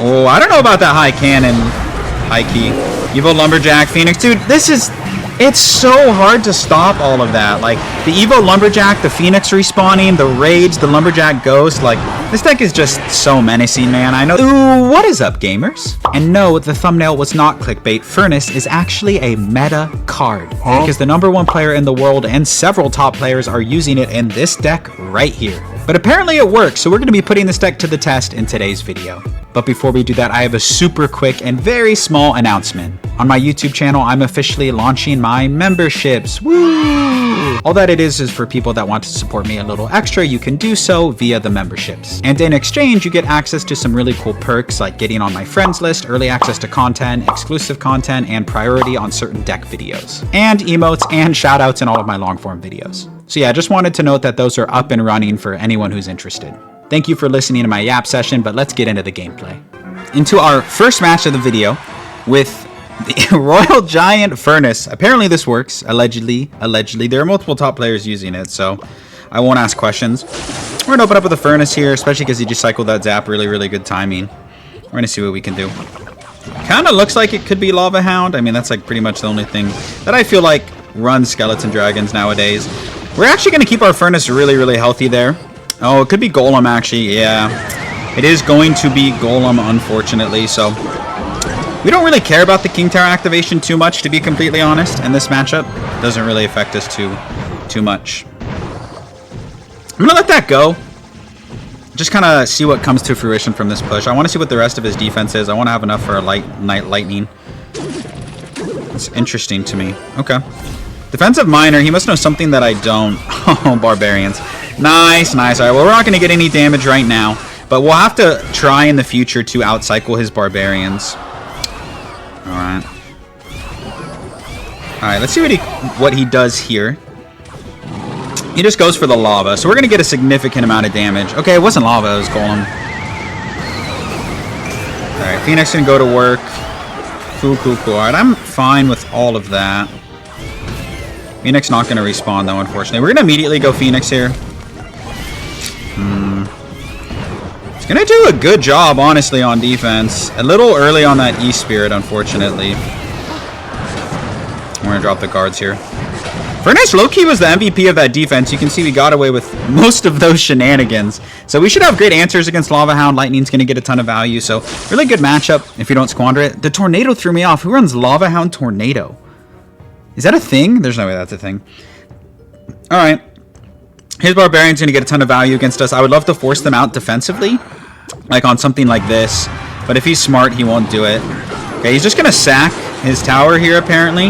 Oh, I don't know about that high cannon. High key. Evo Lumberjack, Phoenix. Dude, this is... It's so hard to stop all of that. Like, the Evo Lumberjack, the Phoenix respawning, the Rage, the Lumberjack Ghost. Like, this deck is just so menacing, man. I know... Ooh, what is up, gamers? And no, the thumbnail was not clickbait. Furnace is actually a meta card. Because the #1 player in the world and several top players are using it in this deck right here. But apparently it works, so we're going to be putting this deck to the test in today's video. But before we do that, I have a super quick and very small announcement. On my YouTube channel, I'm officially launching my memberships. Woo! All that it is for people that want to support me a little extra. You can do so via the memberships. And in exchange, you get access to some really cool perks like getting on my friends list, early access to content, exclusive content, and priority on certain deck videos. And emotes and shoutouts in all of my long form videos. So yeah, just wanted to note that those are up and running for anyone who's interested. Thank you for listening to my yap session, but let's get into the gameplay. Into our first match of the video with the Royale Giant Furnace. Apparently this works, allegedly. There are multiple top players using it, so I won't ask questions. We're gonna open up with a Furnace here, especially because he just cycled that zap. Really good timing. We're gonna see what we can do. Kinda looks like it could be Lava Hound. I mean, that's like pretty much the only thing that I feel like runs Skeleton Dragons nowadays. We're actually gonna keep our Furnace really healthy there. Oh, it could be Golem, actually. Yeah, it is going to be Golem, unfortunately. So we don't really care about the King Tower activation too much, to be completely honest. And this matchup doesn't really affect us too much. I'm gonna let that go. Just kind of see what comes to fruition from this push. I want to see what the rest of his defense is. I want to have enough for a lightning. It's interesting to me. Okay. Defensive Miner. He must know something that I don't. Oh, Barbarians. Nice. All right, well, we're not going to get any damage right now, but we'll have to try in the future to outcycle his Barbarians. All right, let's see what he does here. He just goes for the lava, so we're going to get a significant amount of damage. Okay, it wasn't lava, it was Golem. All right, Phoenix going to go to work. Cool. All right, I'm fine with all of that. Phoenix not going to respawn, though, unfortunately. We're going to immediately go Phoenix here. It's going to do a good job, honestly, on defense. A little early on that E-Spirit, unfortunately. We're going to drop the guards here. Furnace low-key was the MVP of that defense. You can see we got away with most of those shenanigans. So we should have great answers against Lava Hound. Lightning's going to get a ton of value. So really good matchup if you don't squander it. The Tornado threw me off. Who runs Lava Hound Tornado? Is that a thing? There's no way that's a thing. All right. His Barbarian's going to get a ton of value against us. I would love to force them out defensively, like on something like this. But if he's smart, he won't do it. Okay, he's just going to sack his tower here, apparently.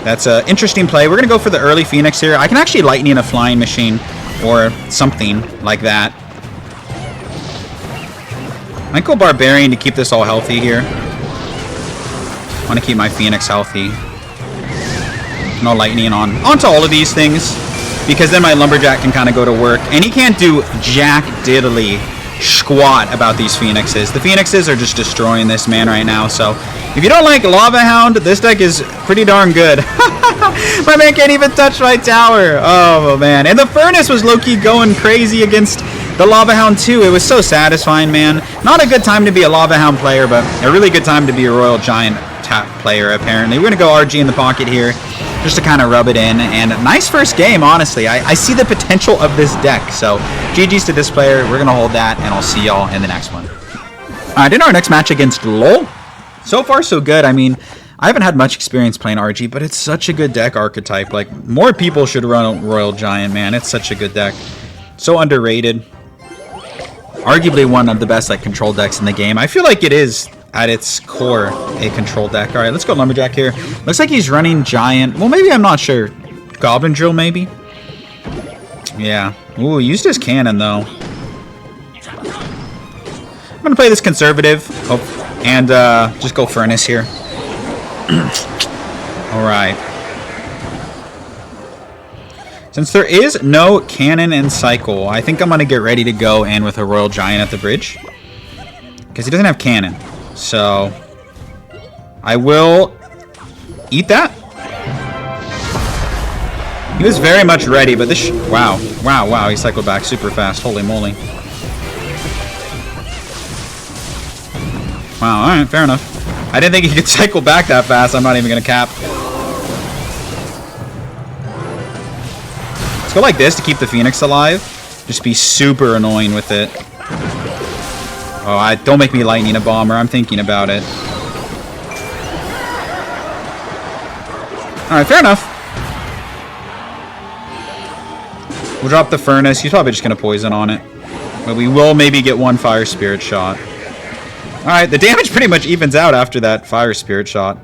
That's an interesting play. We're going to go for the early Phoenix here. I can actually Lightning a Flying Machine or something like that. I might go Barbarian to keep this all healthy here. I want to keep my Phoenix healthy. No Lightning onto all of these things, because then my Lumberjack can kind of go to work, and he can't do jack diddly squat about these Phoenixes. The Phoenixes are just destroying this man right now, so if you don't like Lava Hound, this deck is pretty darn good. My man can't even touch my tower. Oh, man. And the Furnace was low-key going crazy against the Lava Hound, too. It was so satisfying, man. Not a good time to be a Lava Hound player, but a really good time to be a Royale Giant player, apparently. We're going to go RG in the pocket here, just to kind of rub it in. And nice first game, honestly. I see the potential of this deck. So GG's to this player. We're going to hold that, and I'll see y'all in the next one. All right, in our next match against LOL. So far, so good. I mean, I haven't had much experience playing RG, but it's such a good deck archetype. Like, more people should run Royale Giant, man. It's such a good deck. So underrated. Arguably one of the best, like, control decks in the game. I feel like it is, at its core, a control deck. All right, let's go Lumberjack here. Looks like he's running Giant. Well, maybe, I'm not sure. Goblin Drill, maybe? Yeah. Ooh, he used his cannon, though. I'm going to play this conservative. And just go Furnace here. Alright. Since there is no cannon and cycle, I think I'm going to get ready to go in with a Royale Giant at the bridge. Because he doesn't have cannon. So I will eat that. He was very much ready, but this... Wow. He cycled back super fast. Holy moly. Wow, alright, fair enough. I didn't think he could cycle back that fast. I'm not even going to cap. Let's go like this to keep the Phoenix alive. Just be super annoying with it. Oh, don't make me lightning a bomber. I'm thinking about it. Alright, fair enough. We'll drop the furnace. He's probably just going to poison on it. But we will maybe get one fire spirit shot. Alright, the damage pretty much evens out after that fire spirit shot.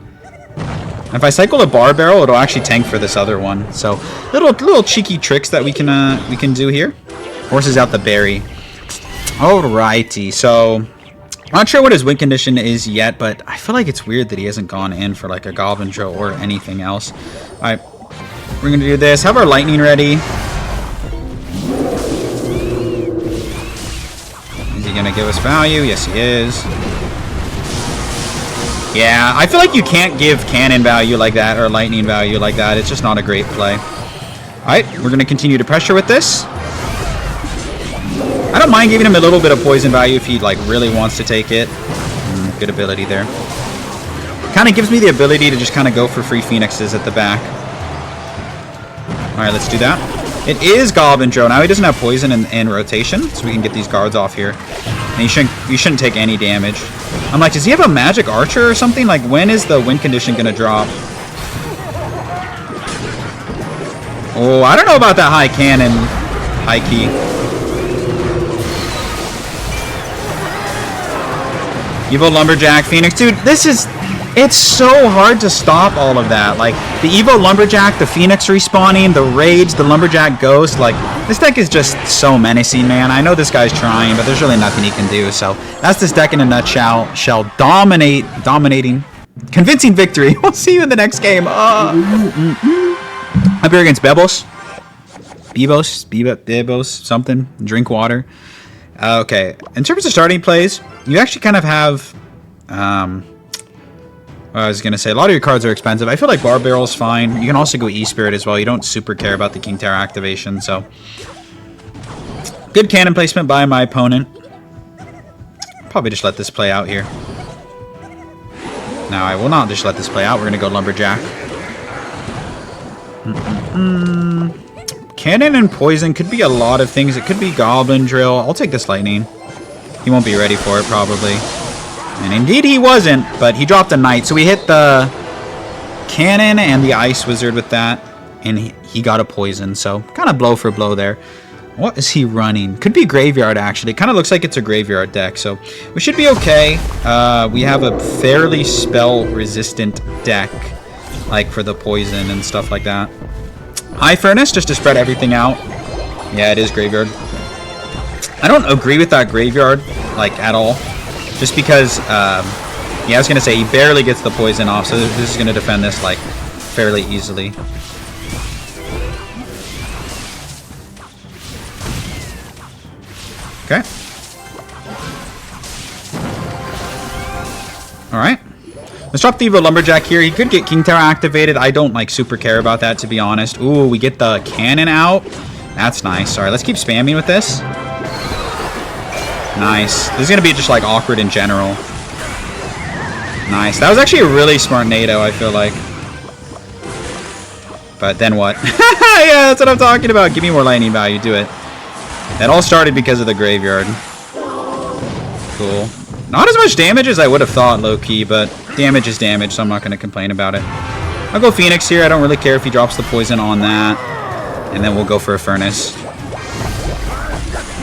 If I cycle a bar barrel, it'll actually tank for this other one. So, little cheeky tricks that we can do here. Forces out the berry. Alrighty, so I'm not sure what his win condition is yet, but I feel like it's weird that he hasn't gone in for like a Goblin Drill or anything else. Alright, we're gonna do this. Have our lightning ready. Is he gonna give us value? Yes, he is. Yeah, I feel like you can't give cannon value like that or lightning value like that. It's just not a great play. Alright, we're going to continue to pressure with this. I don't mind giving him a little bit of poison value if he like really wants to take it. Good ability there. Kind of gives me the ability to just kind of go for free phoenixes at the back. Alright, let's do that. It is Goblin Drill. Now he doesn't have poison and rotation, so we can get these guards off here. And you shouldn't take any damage. I'm like, does he have a magic archer or something? Like, when is the win condition gonna drop? Oh, I don't know about that high cannon, high key. Evil Lumberjack, Phoenix. Dude, it's so hard to stop all of that. Like, the Evo Lumberjack, the Phoenix respawning, the Rage, the Lumberjack Ghost. Like, this deck is just so menacing, man. I know this guy's trying, but there's really nothing he can do. So, that's this deck in a nutshell. Dominating. Convincing victory. We'll see you in the next game. Up here against Bebos. Bebos, something. Drink water. Okay. In terms of starting plays, you actually kind of have... I was going to say, a lot of your cards are expensive. I feel like Bar Barrel's fine. You can also go E-Spirit as well. You don't super care about the King Tower activation, so... Good cannon placement by my opponent. Probably just let this play out here. No, I will not just let this play out. We're going to go Lumberjack. Cannon and Poison could be a lot of things. It could be Goblin Drill. I'll take this Lightning. He won't be ready for it, probably. And indeed he wasn't, but he dropped a Knight. So we hit the Cannon and the Ice Wizard with that. And he got a Poison. So kind of blow for blow there. What is he running? Could be Graveyard, actually. It kind of looks like it's a Graveyard deck. So we should be okay. We have a fairly spell-resistant deck. Like for the Poison and stuff like that. High Furnace, just to spread everything out. Yeah, it is Graveyard. I don't agree with that Graveyard, like, at all. Just because, yeah, I was going to say, he barely gets the poison off, so this is going to defend this, like, fairly easily. Okay. Alright. Let's drop the Evo Lumberjack here. He could get King Tower activated. I don't, like, super care about that, to be honest. Ooh, we get the cannon out. That's nice. Alright, let's keep spamming with this. Nice. This is going to be just, like, awkward in general. Nice. That was actually a really smart NATO, I feel like. But then what? Yeah, that's what I'm talking about. Give me more lightning value. Do it. That all started because of the Graveyard. Cool. Not as much damage as I would have thought, low-key, but damage is damage, so I'm not going to complain about it. I'll go Phoenix here. I don't really care if he drops the poison on that. And then we'll go for a Furnace.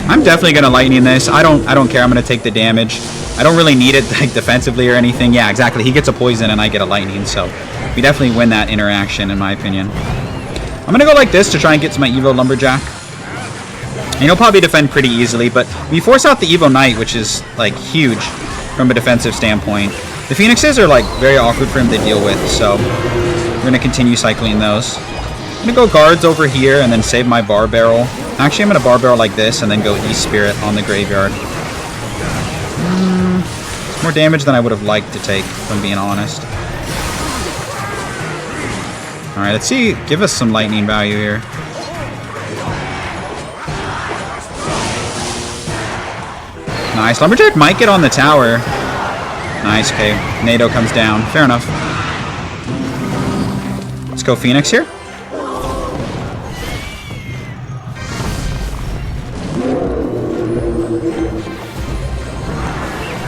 I'm definitely going to Lightning this. I don't care. I'm going to take the damage. I don't really need it like defensively or anything. Yeah, exactly. He gets a poison and I get a Lightning, so we definitely win that interaction, in my opinion. I'm going to go like this to try and get to my Evo Lumberjack. And he'll probably defend pretty easily, but we force out the Evo Knight, which is, like, huge from a defensive standpoint. The Phoenixes are, like, very awkward for him to deal with, so we're going to continue cycling those. I'm going to go Guards over here and then save my Bar Barrel. Actually, I'm going to Bar Barrel like this and then go E-Spirit on the Graveyard. It's more damage than I would have liked to take, if I'm being honest. Alright, let's see. Give us some lightning value here. Nice. Lumberjack might get on the tower. Nice, okay. NATO comes down. Fair enough. Let's go Phoenix here.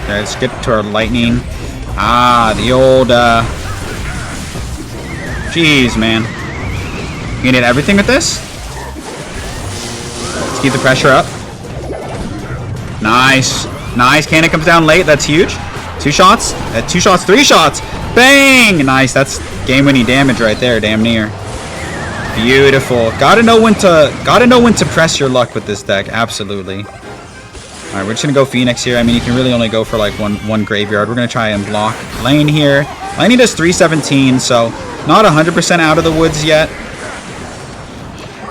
Okay, let's get to our lightning. Ah, the old, Jeez, man. You need everything with this? Let's keep the pressure up. Nice. Nice. Cannon comes down late. That's huge. 2 shots. 2 shots. 3 shots. Bang! Nice. That's game-winning damage right there. Damn near. Beautiful. Gotta know when to press your luck with this deck. Absolutely. All right, we're just gonna go Phoenix here. I mean, you can really only go for like one graveyard. We're gonna try and block Lane here. Lane does 317, so not 100% out of the woods yet.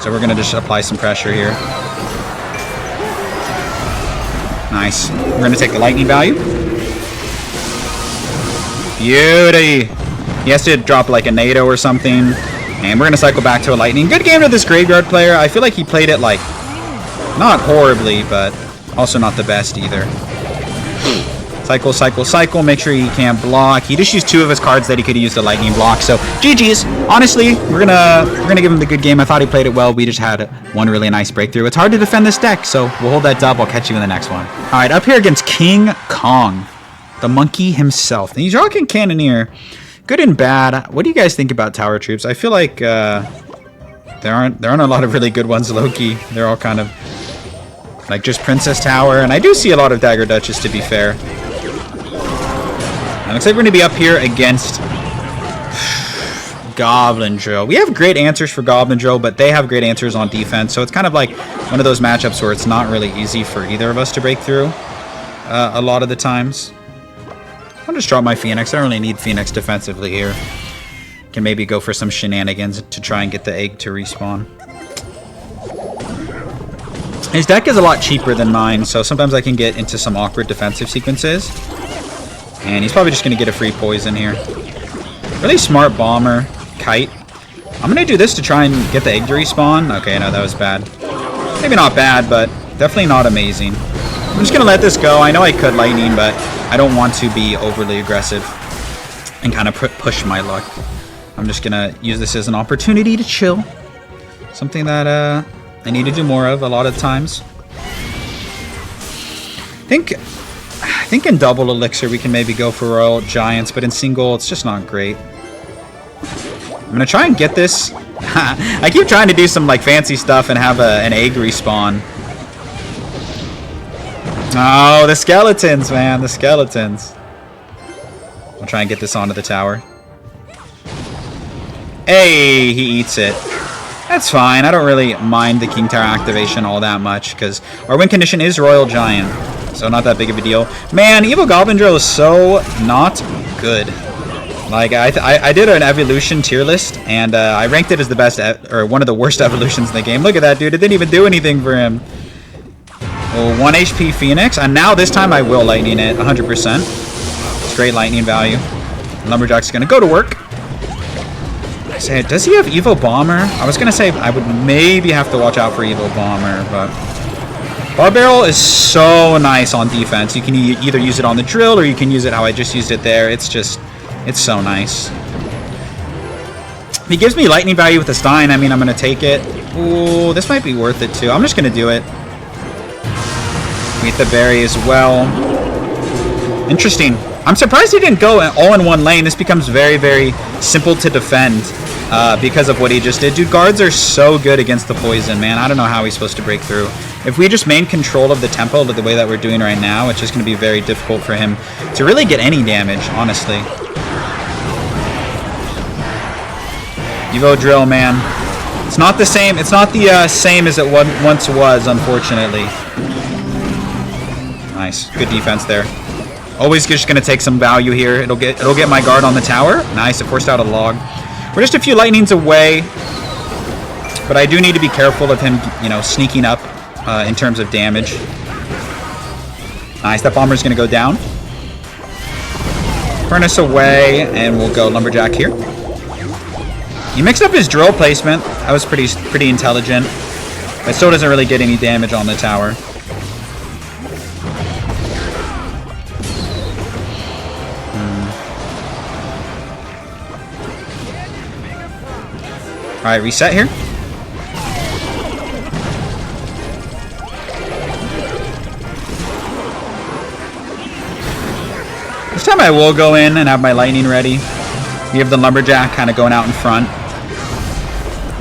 So we're gonna just apply some pressure here. Nice. We're gonna take the lightning value. Beauty. He has to drop like a NATO or something. And we're gonna cycle back to a lightning. Good game to this graveyard player. I feel like he played it like not horribly, but also not the best either. Cycle, cycle, cycle. Make sure he can't block. He just used 2 of his cards that he could use the lightning block. So GG's. Honestly, we're gonna give him the good game. I thought he played it well. We just had one really nice breakthrough. It's hard to defend this deck, so we'll hold that dub. I'll catch you in the next one. All right, up here against King Kong, the monkey himself. And he's rocking Cannoneer. Good and bad. What do you guys think about Tower Troops? I feel like there aren't a lot of really good ones. Low-key, they're all kind of like just Princess Tower, and I do see a lot of Dagger Duchess, to be fair. It looks like we're going to be up here against Goblin Drill. We have great answers for Goblin Drill, but they have great answers on defense, so it's kind of like one of those matchups where it's not really easy for either of us to break through a lot of the times. I'll just drop my Phoenix. I don't really need Phoenix defensively here. Can maybe go for some shenanigans to try and get the egg to respawn. His deck is a lot cheaper than mine, so sometimes I can get into some awkward defensive sequences. And he's probably just going to get a free poison here. Really smart bomber. Kite. I'm going to do this to try and get the egg to respawn. Okay, no, that was bad. Maybe not bad, but definitely not amazing. I'm just going to let this go. I know I could lightning, but I don't want to be overly aggressive and kind of push my luck. I'm just going to use this as an opportunity to chill. Something that I need to do more of a lot of times. I think in double elixir we can maybe go for Royal Giants, but in single it's just not great. I'm gonna try and get this. I keep trying to do some like fancy stuff and have an egg respawn. Oh, the skeletons, man, the skeletons. I'll try and get this onto the tower. Hey, he eats it. That's fine. I don't really mind the King Tower activation all that much because our win condition is Royal Giant. So not that big of a deal. Man, Evil Goblin Drill is so not good. Like, I did an evolution tier list, and I ranked it as the best, or one of the worst evolutions in the game. Look at that, dude. It didn't even do anything for him. Oh, 1 HP Phoenix, and now this time I will lightning it 100%. Straight lightning value. Lumberjack's going to go to work. I say, does he have Evo Bomber? I was going to say I would maybe have to watch out for Evo Bomber, but Bar Barrel is so nice on defense. You can either use it on the drill or you can use it how I just used it there. It's so nice. If he gives me lightning value with the Stein, I mean, I'm going to take it. Ooh, this might be worth it too. I'm just going to do it. Get the berry as well. Interesting. I'm surprised he didn't go all in one lane. This becomes very, very simple to defend because of what he just did. Dude, guards are so good against the poison, man. I don't know how he's supposed to break through. If we just maintain control of the tempo the way that we're doing right now, it's just going to be very difficult for him to really get any damage, honestly. Evo Drill, man. It's not the same. It's not the same as it once was, unfortunately. Nice. Good defense there. Always just going to take some value here. It'll get my guard on the tower. Nice. It forced out a log. We're just a few lightnings away. But I do need to be careful of him, you know, sneaking up in terms of damage. Nice. That bomber's going to go down. Furnace away. And we'll go Lumberjack here. He mixed up his drill placement. That was pretty intelligent. But still doesn't really get any damage on the tower. Alright, reset here. This time I will go in and have my lightning ready. We have the Lumberjack kind of going out in front.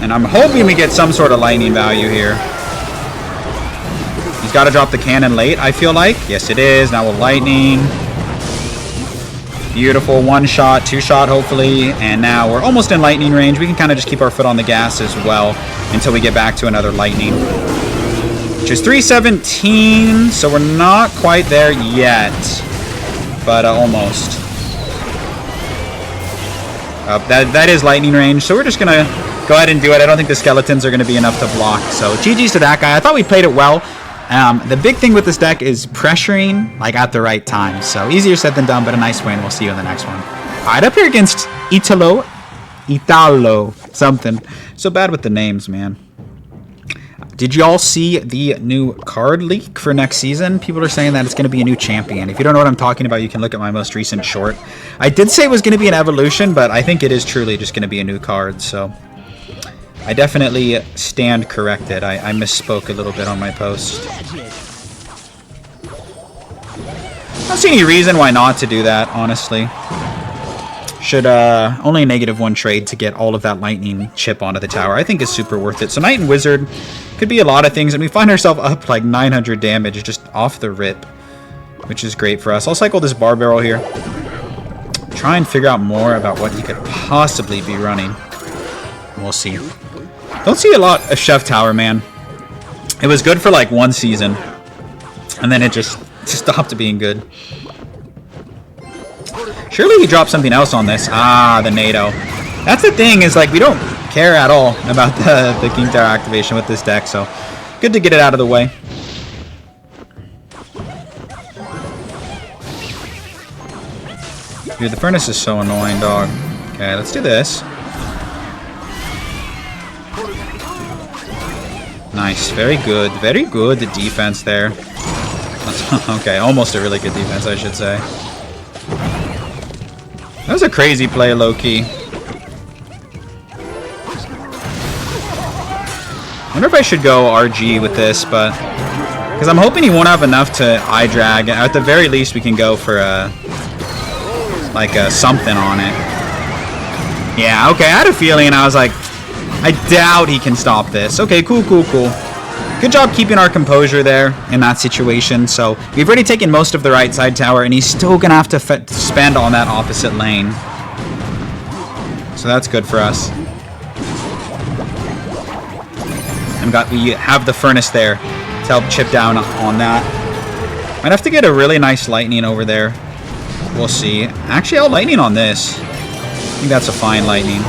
And I'm hoping we get some sort of lightning value here. He's got to drop the cannon late, I feel like. Yes, it is. Now we'll lightning. Beautiful. 1 shot, 2 shot, hopefully. And now we're almost in lightning range. We can kind of just keep our foot on the gas as well until we get back to another lightning. Which is 317, so we're not quite there yet. But almost. That is lightning range, so we're just going to go ahead and do it. I don't think the skeletons are going to be enough to block. So GG's to that guy. I thought we played it well. The big thing with this deck is pressuring like at the right time. So easier said than done, but a nice win. We'll see you in the next one. All right, up here against Italo, something. So bad with the names, man. Did y'all see the new card leak for next season? People are saying that it's going to be a new champion. If you don't know what I'm talking about, you can look at my most recent short. I did say it was going to be an evolution, but I think it is truly just going to be a new card. So I definitely stand corrected. I misspoke a little bit on my post. I don't see any reason why not to do that, honestly. Should only a -1 trade to get all of that lightning chip onto the tower. I think is super worth it. So Knight and Wizard could be a lot of things, and we find ourselves up like 900 damage just off the rip, which is great for us. I'll cycle this bar barrel here. Try and figure out more about what he could possibly be running. We'll see. Don't see a lot of Chef Tower, man. It was good for like 1 season, and then it just stopped being good. Surely he dropped something else on this. Ah, the NATO. That's the thing, is like we don't care at all about the King Tower activation with this deck, so good to get it out of the way. Dude, the furnace is so annoying, dog. Okay, let's do this. Nice, very good. Very good defense there. Okay, almost a really good defense, I should say. That was a crazy play, low-key. I wonder if I should go RG with this, but... because I'm hoping he won't have enough to eye-drag. At the very least, we can go for a... like a something on it. Yeah, okay, I had a feeling, and I was like... I doubt he can stop this. Okay, cool, cool, cool. Good job keeping our composure there in that situation. So we've already taken most of the right side tower, and he's still going to have to spend on that opposite lane. So that's good for us. And we have the furnace there to help chip down on that. Might have to get a really nice lightning over there. We'll see. Actually, I'll lightning on this. I think that's a fine lightning.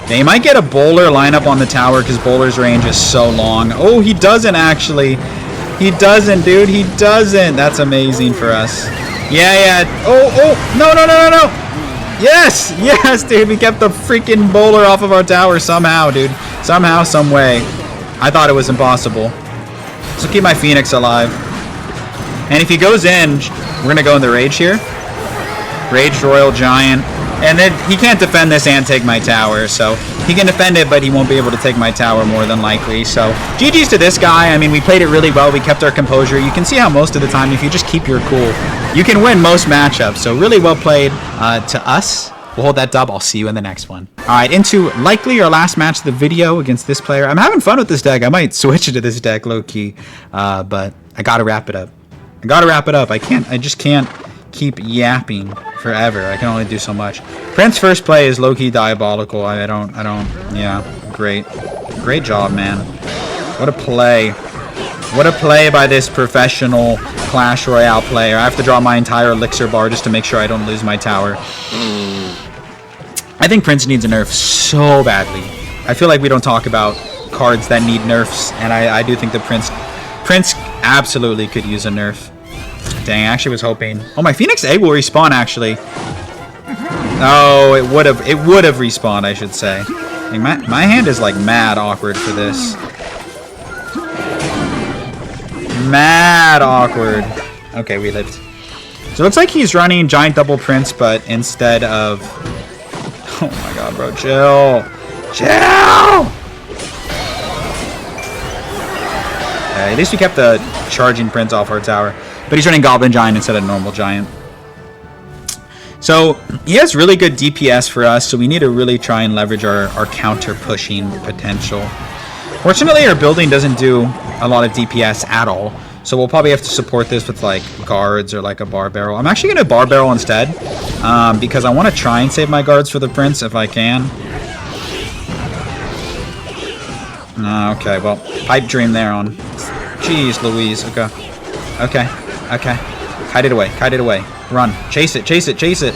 Yeah, he might get a bowler lineup on the tower because bowler's range is so long. Oh, he doesn't actually. He doesn't, dude. He doesn't. That's amazing for us. Yeah. Oh. No. Yes. Yes, dude. We kept the freaking bowler off of our tower somehow, dude. Somehow, some way. I thought it was impossible. So keep my Phoenix alive. And if he goes in, we're going to go in the Rage here. Rage Royale Giant. And then he can't defend this and take my tower, so he can defend it, but he won't be able to take my tower more than likely. So GG's to this guy. I mean, we played it really well. We kept our composure. You can see how most of the time, if you just keep your cool, you can win most matchups. So really well played to us. We'll hold that dub. I'll see you in the next one. All right, into likely our last match of the video against this player. I'm having fun with this deck. I might switch to this deck low-key, but I got to wrap it up. I just can't keep yapping forever. I can only do so much. Prince first play is low-key diabolical. I don't, yeah, great job, man. What a play. What a play by this professional Clash Royale player. I have to draw my entire elixir bar just to make sure I don't lose my tower. I think Prince needs a nerf so badly. I feel like we don't talk about cards that need nerfs, and I do think the Prince absolutely could use a nerf. Dang, I actually was hoping. Oh, my Phoenix Egg will respawn, actually. Oh, it would have respawned, I should say. Dang, my hand is like mad awkward for this. Mad awkward. Okay, we lived. So it looks like he's running Giant Double Prince, but instead of... oh my god, bro, chill. Chill! At least we kept the charging prince off our tower. But he's running Goblin Giant instead of normal Giant. So he has really good DPS for us, so we need to really try and leverage our counter pushing potential. Fortunately, our building doesn't do a lot of DPS at all, so we'll probably have to support this with like guards or like a bar barrel. I'm actually going to bar barrel instead, because I want to try and save my guards for the prince if I can. Okay, well, pipe dream there on. Jeez Louise, okay. Okay, okay. Kite it away, kite it away. Run, chase it, chase it, chase it.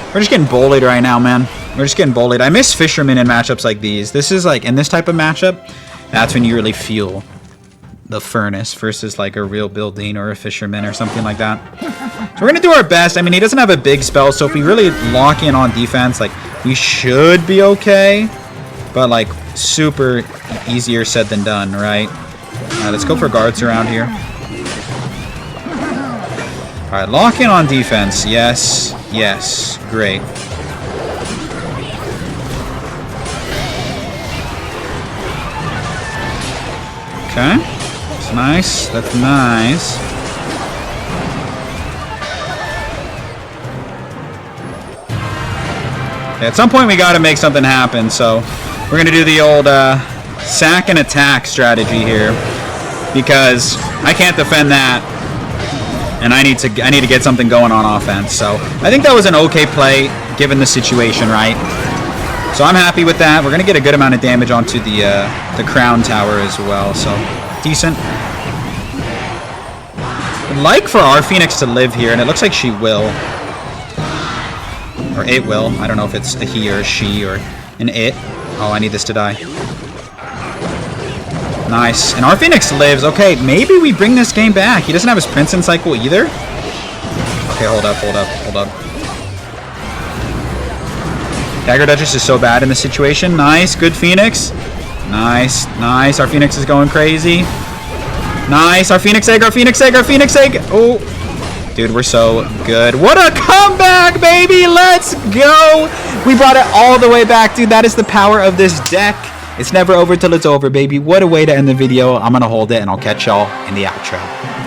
We're just getting bullied right now, man. We're just getting bullied. I miss fishermen in matchups like these. This is like, in this type of matchup, that's when you really feel the furnace versus like a real building or a fisherman or something like that. So we're gonna do our best. I mean, he doesn't have a big spell, so if we really lock in on defense, like, we should be okay. But like, super easier said than done, right? Let's go for guards around here. Alright, lock in on defense. Yes, yes, great. Okay, that's nice, that's nice. Okay, at some point we gotta make something happen, so we're gonna do the old sack and attack strategy here, because I can't defend that, and I need to get something going on offense. So I think that was an okay play given the situation, right? So I'm happy with that. We're gonna get a good amount of damage onto the crown tower as well, so decent. I'd like for our Phoenix to live here, and it looks like she will, or it will. I don't know if it's a he or a she or an it. Oh, I need this to die. Nice. And our Phoenix lives. Okay, maybe we bring this game back. He doesn't have his Prince in cycle either. Okay, hold up, hold up, hold up. Dagger Duchess is so bad in this situation. Nice, good Phoenix. Nice, nice. Our Phoenix is going crazy. Nice, our Phoenix egg, our Phoenix egg, our Phoenix egg. Oh, dude, we're so good. What a comeback, baby. Let's go. We brought it all the way back, dude. That is the power of this deck. It's never over till it's over, baby. What a way to end the video. I'm going to hold it, and I'll catch y'all in the outro.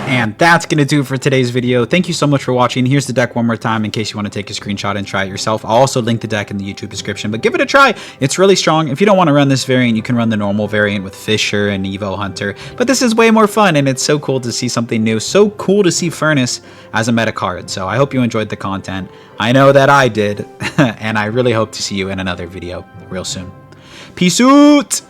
And that's going to do it for today's video. Thank you so much for watching. Here's the deck one more time in case you want to take a screenshot and try it yourself. I'll also link the deck in the YouTube description, but give it a try. It's really strong. If you don't want to run this variant, you can run the normal variant with Fisher and Evo Hunter, but this is way more fun, and it's so cool to see something new. So cool to see Furnace as a meta card. So I hope you enjoyed the content. I know that I did, and I really hope to see you in another video real soon. Peace out!